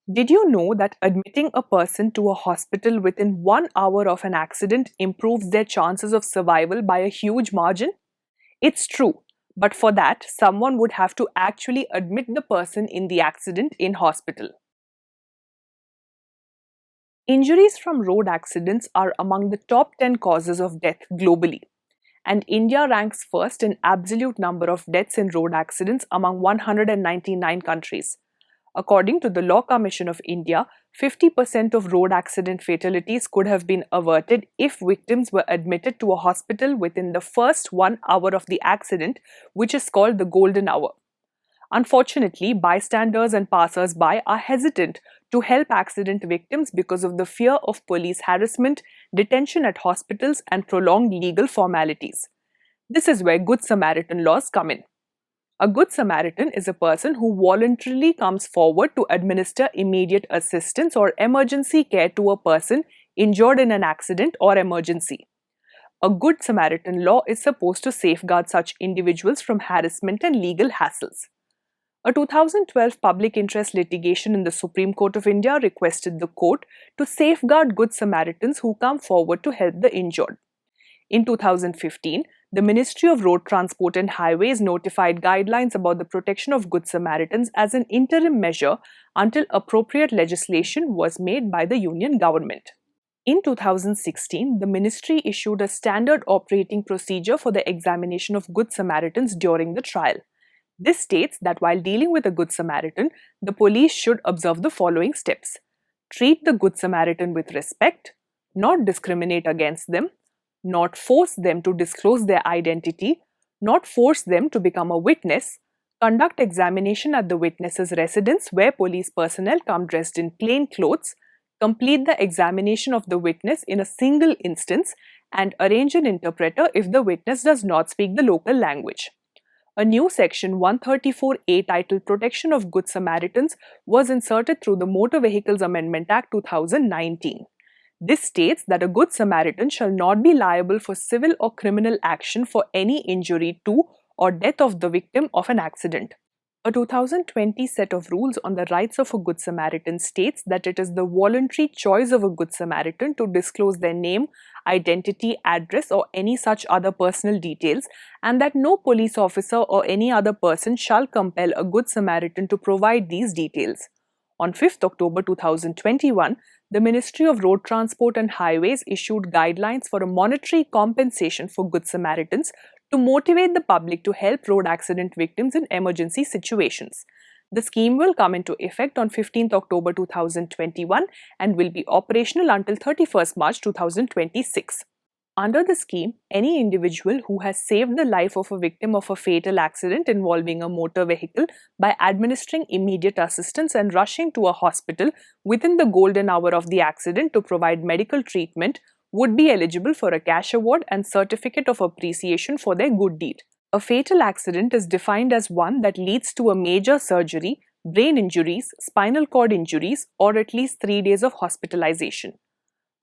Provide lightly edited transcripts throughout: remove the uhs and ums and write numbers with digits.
Did you know that admitting a person to a hospital within 1 hour of an accident improves their chances of survival by a huge margin? It's true, but for that, someone would have to actually admit the person in the accident in hospital. Injuries from road accidents are among the top 10 causes of death globally, and India ranks first in absolute number of deaths in road accidents among 199 countries. According to the Law Commission of India, 50% of road accident fatalities could have been averted if victims were admitted to a hospital within the first 1 hour of the accident, which is called the golden hour. Unfortunately, bystanders and passers-by are hesitant to help accident victims because of the fear of police harassment, detention at hospitals, and prolonged legal formalities. This is where Good Samaritan laws come in. A Good Samaritan is a person who voluntarily comes forward to administer immediate assistance or emergency care to a person injured in an accident or emergency. A Good Samaritan law is supposed to safeguard such individuals from harassment and legal hassles. A 2012 public interest litigation in the Supreme Court of India requested the court to safeguard Good Samaritans who come forward to help the injured. In 2015, the Ministry of Road Transport and Highways notified guidelines about the protection of Good Samaritans as an interim measure until appropriate legislation was made by the Union government. In 2016, the ministry issued a standard operating procedure for the examination of Good Samaritans during the trial. This states that while dealing with a Good Samaritan, the police should observe the following steps: treat the Good Samaritan with respect, not discriminate against them, not force them to disclose their identity, not force them to become a witness, conduct examination at the witness's residence where police personnel come dressed in plain clothes, complete the examination of the witness in a single instance, and arrange an interpreter if the witness does not speak the local language. A new section 134A titled Protection of Good Samaritans was inserted through the Motor Vehicles Amendment Act 2019. This states that a Good Samaritan shall not be liable for civil or criminal action for any injury to or death of the victim of an accident. A 2020 set of rules on the rights of a Good Samaritan states that it is the voluntary choice of a Good Samaritan to disclose their name, identity, address, or any such other personal details, and that no police officer or any other person shall compel a Good Samaritan to provide these details. On 5th October 2021, the Ministry of Road Transport and Highways issued guidelines for a monetary compensation for Good Samaritans to motivate the public to help road accident victims in emergency situations. The scheme will come into effect on 15th October 2021 and will be operational until 31st March 2026. Under the scheme, any individual who has saved the life of a victim of a fatal accident involving a motor vehicle by administering immediate assistance and rushing to a hospital within the golden hour of the accident to provide medical treatment would be eligible for a cash award and certificate of appreciation for their good deed. A fatal accident is defined as one that leads to a major surgery, brain injuries, spinal cord injuries, or at least 3 days of hospitalization.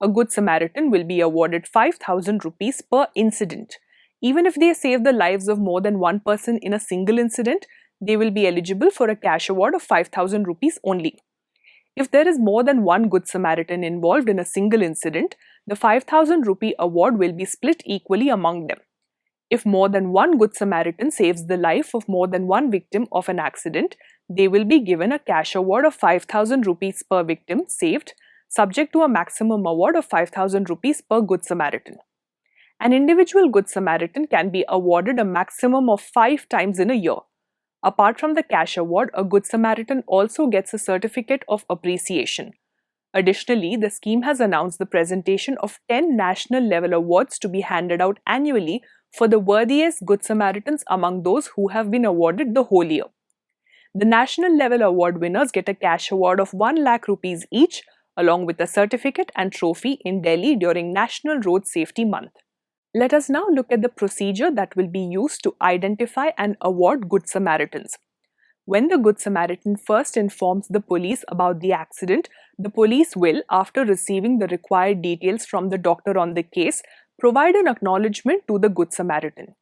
A Good Samaritan will be awarded 5,000 rupees per incident. Even if they save the lives of more than one person in a single incident, they will be eligible for a cash award of 5,000 rupees only. If there is more than one Good Samaritan involved in a single incident, the 5,000 rupee award will be split equally among them. If more than one Good Samaritan saves the life of more than one victim of an accident, they will be given a cash award of 5,000 rupees per victim saved, subject to a maximum award of 5,000 rupees per Good Samaritan. An individual Good Samaritan can be awarded a maximum of 5 times in a year. Apart from the cash award, a Good Samaritan also gets a certificate of appreciation. Additionally, the scheme has announced the presentation of 10 national level awards to be handed out annually for the worthiest Good Samaritans among those who have been awarded the whole year. The national level award winners get a cash award of 1 lakh rupees each, along with a certificate and trophy in Delhi during National Road Safety Month. Let us now look at the procedure that will be used to identify and award Good Samaritans. When the Good Samaritan first informs the police about the accident, the police will, after receiving the required details from the doctor on the case, provide an acknowledgement to the Good Samaritan.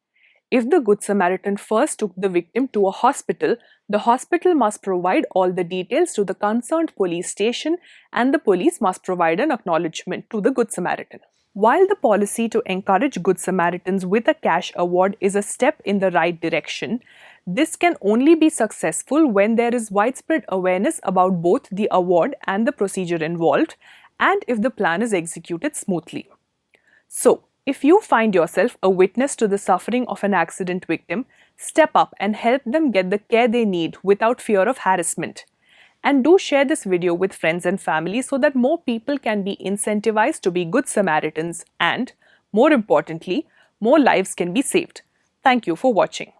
If the Good Samaritan first took the victim to a hospital, the hospital must provide all the details to the concerned police station and the police must provide an acknowledgement to the Good Samaritan. While the policy to encourage Good Samaritans with a cash award is a step in the right direction, this can only be successful when there is widespread awareness about both the award and the procedure involved, and if the plan is executed smoothly. So, if you find yourself a witness to the suffering of an accident victim, step up and help them get the care they need without fear of harassment. And do share this video with friends and family so that more people can be incentivized to be Good Samaritans and, more importantly, more lives can be saved. Thank you for watching.